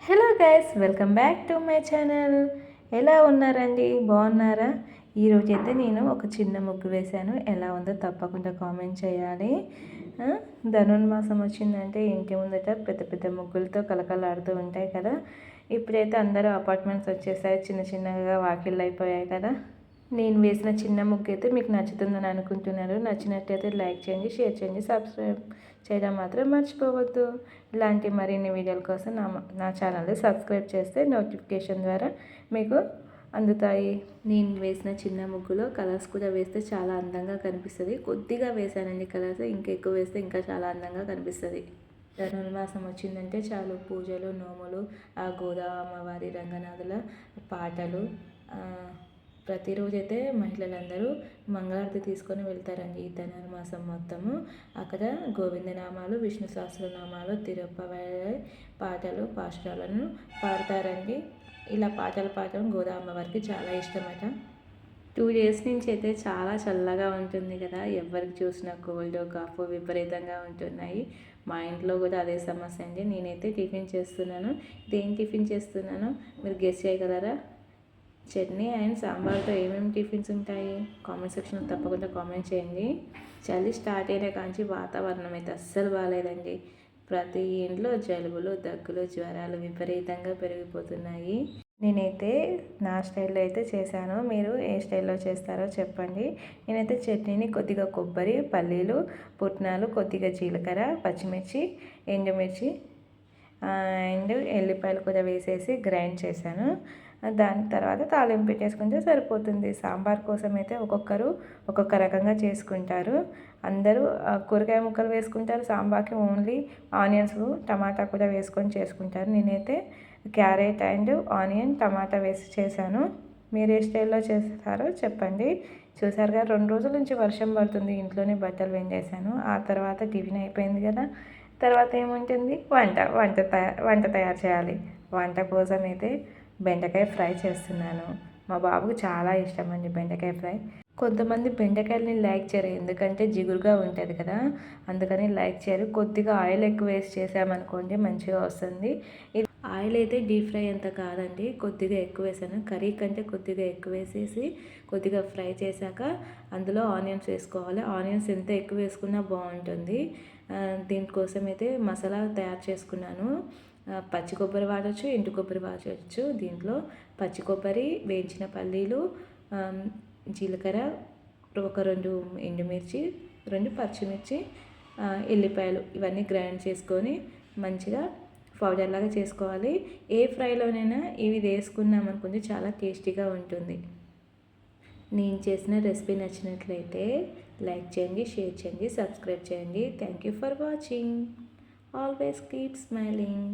Hello guys, welcome back to my channel. ఎలా ఉన్నారండి? బాగున్నారా? ఈరోజైతే నేను ఒక చిన్న ముగ్గు వేశాను. ఎలా ఉందో తప్పకుండా కామెంట్ చేయాలి. ధనుర్మాసం వచ్చిందంటే ఇంటి ముందట పెద్ద పెద్ద ముగ్గులతో కలకలాడుతూ ఉంటాయి కదా. ఇప్పుడైతే అందరూ అపార్ట్మెంట్స్ వచ్చేసాయి, చిన్న చిన్నగా వాకిళ్ళు అయిపోయాయి కదా. నేను వేసిన చిన్న ముగ్గు అయితే మీకు నచ్చుతుందని అనుకుంటున్నారు. నచ్చినట్టయితే లైక్ చేయండి, షేర్ చేయండి, సబ్స్క్రైబ్ చేయడం మాత్రం మర్చిపోవద్దు. ఇలాంటి మరిన్ని వీడియోల కోసం నా ఛానల్ని సబ్స్క్రైబ్ చేస్తే నోటిఫికేషన్ ద్వారా మీకు అందుతాయి. నేను వేసిన చిన్న ముగ్గులో కలర్స్ కూడా వేస్తే చాలా అందంగా కనిపిస్తుంది. కొద్దిగా వేసానండి కలర్స్, ఇంకా ఎక్కువ వేస్తే ఇంకా చాలా అందంగా కనిపిస్తుంది. ధనుర్మాసం వచ్చిందంటే చాలు, పూజలు, నోములు, ఆ గోదావరి అమ్మవారి, రంగనాథుల పాటలు. ప్రతిరోజు అయితే మహిళలందరూ మంగళారతి తీసుకొని వెళ్తారండి. ఈ ధనుర్మాసం మొత్తము అక్కడ గోవిందనామాలు, విష్ణు సహస్రనామాలు, తిరుపతి పాటలు, పాశురాలను పాడతారండి. ఇలా పాటలు పాడటం గోదావరికి చాలా ఇష్టమట. 2 days నుంచి అయితే చాలా చల్లగా ఉంటుంది కదా. ఎవరికి చూసినా కోల్డ్, కాఫ్ విపరీతంగా ఉంటున్నాయి. మా ఇంట్లో కూడా అదే సమస్య అండి. నేనైతే టిఫిన్ చేస్తున్నాను. దేం టిఫిన్ చేస్తున్నానో మీరు గెస్ చేయగలరా? చట్నీ అండ్ సాంబార్తో ఏమేమి టిఫిన్స్ ఉంటాయి? కామెంట్ సెక్షన్లో తప్పకుండా కామెంట్ చేయండి. చలి స్టార్ట్ అయిన కాంచి వాతావరణం అయితే అస్సలు బాగాలేదండి. ప్రతి ఇంట్లో జలుబులు, దగ్గులు, జ్వరాలు విపరీతంగా పెరిగిపోతున్నాయి. నేనైతే నా స్టైల్లో అయితే చేశాను. మీరు ఏ స్టైల్లో చేస్తారో చెప్పండి. నేనైతే చట్నీని కొద్దిగా కొబ్బరి, పల్లీలు, పుట్నాలు, కొద్దిగా జీలకర్ర, పచ్చిమిర్చి, ఎండుమిర్చి అండ్ ఎల్లిపాయలు కూడా వేసేసి గ్రైండ్ చేశాను. దాని తర్వాత తాలింపు పెట్టేసుకుంటే సరిపోతుంది. సాంబార్ కోసం అయితే ఒక్కొక్కరు ఒక్కొక్క రకంగా చేసుకుంటారు. అందరూ కూరగాయ ముక్కలు వేసుకుంటారు. సాంబార్కి ఓన్లీ ఆనియన్స్, టమాటా కూడా వేసుకొని చేసుకుంటారు. నేనైతే క్యారెట్ అండ్ ఆనియన్, టమాటా వేసి చేశాను. మీరు ఏ స్టైల్లో చేస్తారో చెప్పండి. చూసారుగా, 2 రోజుల నుంచి వర్షం పడుతుంది. ఇంట్లోనే బట్టలు వెండేసాను. ఆ తర్వాత టిఫిన్ అయిపోయింది కదా. తర్వాత ఏముంటుంది? వంట తయారు చేయాలి. వంట కోసం అయితే బెండకాయ ఫ్రై చేస్తున్నాను. మా బాబుకు చాలా ఇష్టం అండి బెండకాయ ఫ్రై. కొంతమంది బెండకాయలని లైక్ చేయరు, ఎందుకంటే జిగురుగా ఉంటుంది కదా, అందుకని లైక్ చేయరు. కొద్దిగా ఆయిల్ ఎక్కువ వేసి చేసామనుకోండి మంచిగా వస్తుంది. ఇది ఆయిల్ అయితే డీప్ ఫ్రై అంత కాదండి, కొద్దిగా ఎక్కువ వేసాను. కర్రీ కంటే కొద్దిగా ఎక్కువ వేసేసి కొద్దిగా ఫ్రై చేశాక అందులో ఆనియన్స్ వేసుకోవాలి. ఆనియన్స్ ఎంత ఎక్కువ వేసుకున్నా బాగుంటుంది. దీనికోసం అయితే మసాలా తయారు చేసుకున్నాను. పచ్చి కొబ్బరి వాడచ్చు, ఎండు కొబ్బరి వాడచ్చు. దీంట్లో పచ్చి కొబ్బరి, వేయించిన పల్లీలు, జీలకర్ర, ఒక 2 ఎండుమిర్చి, 2 పచ్చిమిర్చి, ఎల్లిపాయలు ఇవన్నీ గ్రైండ్ చేసుకొని మంచిగా పౌడర్ లాగా చేసుకోవాలి. ఏ ఫ్రైలోనైనా ఇవి వేసుకున్నాం అనుకుంటే చాలా టేస్టీగా ఉంటుంది. నేను చేసిన రెసిపీ నచ్చినట్లయితే లైక్ చేయండి, షేర్ చేయండి, సబ్స్క్రైబ్ చేయండి. Thank you for watching. Always keep smiling.